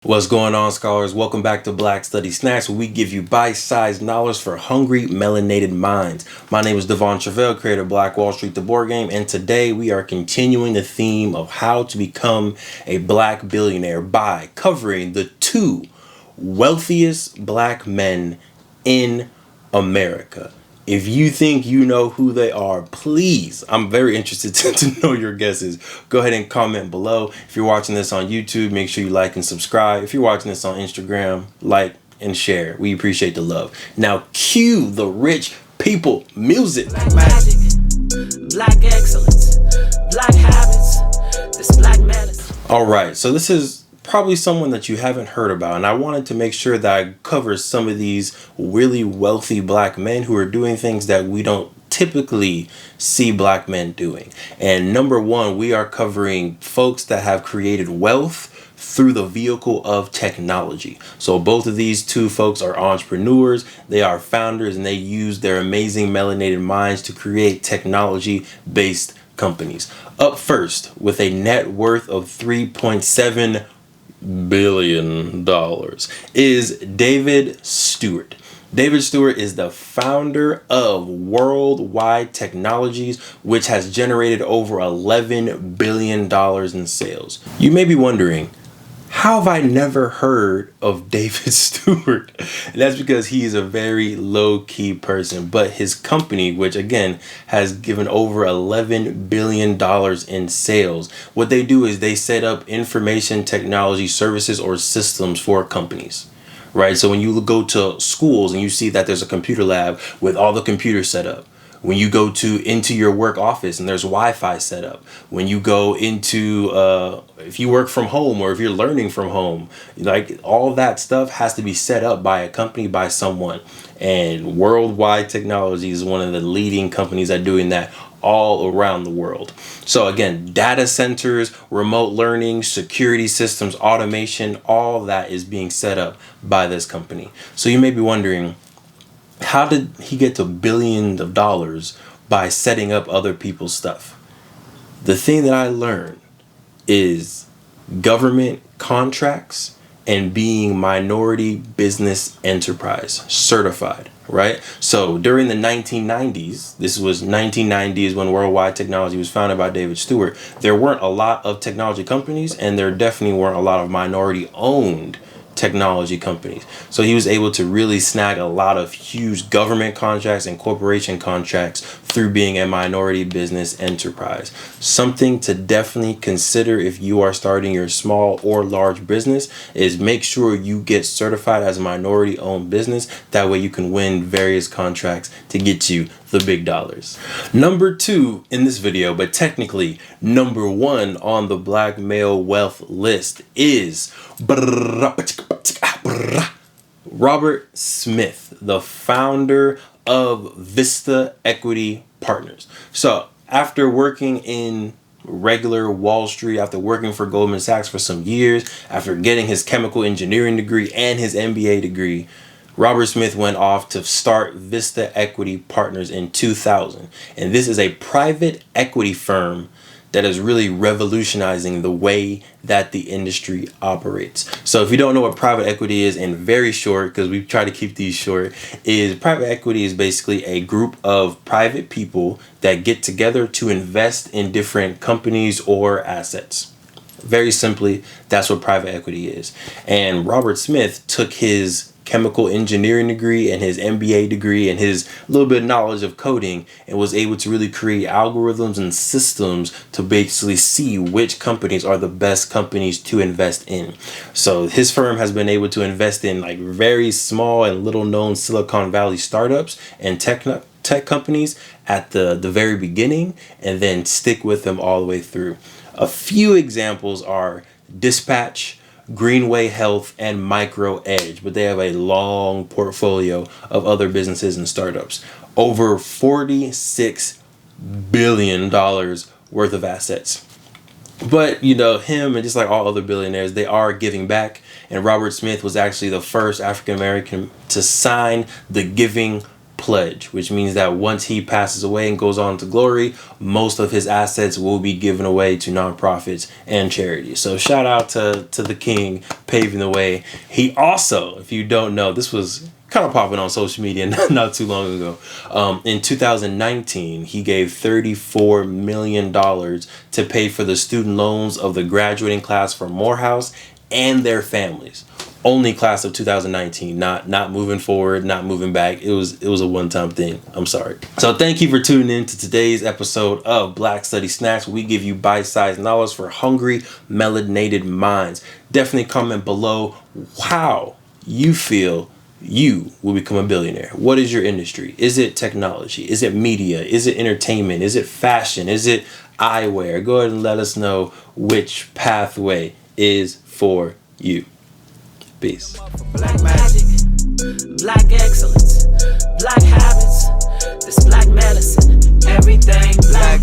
What's going on, scholars? Welcome back to Black Study Snacks, where we give you bite-sized knowledge for hungry, melanated minds. My name is Devon Travell, creator of Black Wall Street, the board game, and today we are continuing the theme of how to become a black billionaire by covering the two wealthiest black men in America. If you think you know who they are, please, I'm very interested to know your guesses. Go ahead and comment below. If you're watching this on YouTube, make sure you like and subscribe. If you're watching this on Instagram, like and share. We appreciate the love. Now cue the rich people music. Black magic, black excellence, black habits, this black medicine. All right, so this is probably someone that you haven't heard about, and I wanted to make sure that I cover some of these really wealthy black men who are doing things that we don't typically see black men doing. And number one, we are covering folks that have created wealth through the vehicle of technology. So both of these two folks are entrepreneurs, they are founders, and they use their amazing melanated minds to create technology based companies. Up first, with a net worth of $3.7 billion is David Stewart. David Stewart is the founder of Worldwide Technologies, which has generated over $11 billion in sales. You may be wondering, how have I never heard of David Stewart? And that's because he is a very low-key person, but his company, which again has given over $11 billion in sales, what they do is they set up information technology services or systems for companies. Right? So when you go to schools and you see that there's a computer lab with all the computers set up, when you go into your work office and there's Wi-Fi set up, when you go into if you work from home or if you're learning from home, like all that stuff has to be set up by a company, by someone. And Worldwide Technology is one of the leading companies at doing that all around the world. So again, data centers, remote learning, security systems, automation, all that is being set up by this company. So you may be wondering, how did he get to billions of dollars by setting up other people's stuff? The thing that I learned is government contracts and being minority business enterprise certified, right? So during the 1990s, this was 1990s when Worldwide Technology was founded by David Stewart, there weren't a lot of technology companies, and there definitely weren't a lot of minority owned technology companies. So he was able to really snag a lot of huge government contracts and corporation contracts through being a minority business enterprise. Something to definitely consider if you are starting your small or large business is make sure you get certified as a minority owned business. That way you can win various contracts to get you the big dollars. Number two in this video, but technically number one on the black male wealth list is Robert Smith, the founder of Vista Equity Partners. So after working in regular Wall Street, after working for Goldman Sachs for some years, after getting his chemical engineering degree and his MBA degree, Robert Smith went off to start Vista Equity Partners in 2000. And this is a private equity firm that is really revolutionizing the way that the industry operates. So if you don't know what private equity is, in very short, because we try to keep these short, is private equity is basically a group of private people that get together to invest in different companies or assets. Very simply, that's what private equity is. And Robert Smith took his chemical engineering degree and his MBA degree and his little bit of knowledge of coding and was able to really create algorithms and systems to basically see which companies are the best companies to invest in. So his firm has been able to invest in like very small and little known Silicon Valley startups and tech companies at the very beginning and then stick with them all the way through. A few examples are Dispatch, Greenway Health, and Micro Edge, but they have a long portfolio of other businesses and startups. Over $46 billion worth of assets. But, you know, him and just like all other billionaires, they are giving back. And Robert Smith was actually the first African American to sign the Giving pledge, which means that once he passes away and goes on to glory, most of his assets will be given away to nonprofits and charities. So shout out to the king paving the way. He also, if you don't know, this was kind of popping on social media not too long ago. In 2019, he gave $34 million to pay for the student loans of the graduating class from Morehouse and their families. Only class of 2019, not moving forward, not moving back. It was a one-time thing. I'm sorry. So thank you for tuning in to today's episode of Black Study Snacks. We give you bite-sized knowledge for hungry, melanated minds. Definitely comment below how you feel you will become a billionaire. What is your industry? Is it technology? Is it media? Is it entertainment? Is it fashion? Is it eyewear? Go ahead and let us know which pathway is for you. Peace. Black magic, black excellence, black habits, this black medicine, everything black.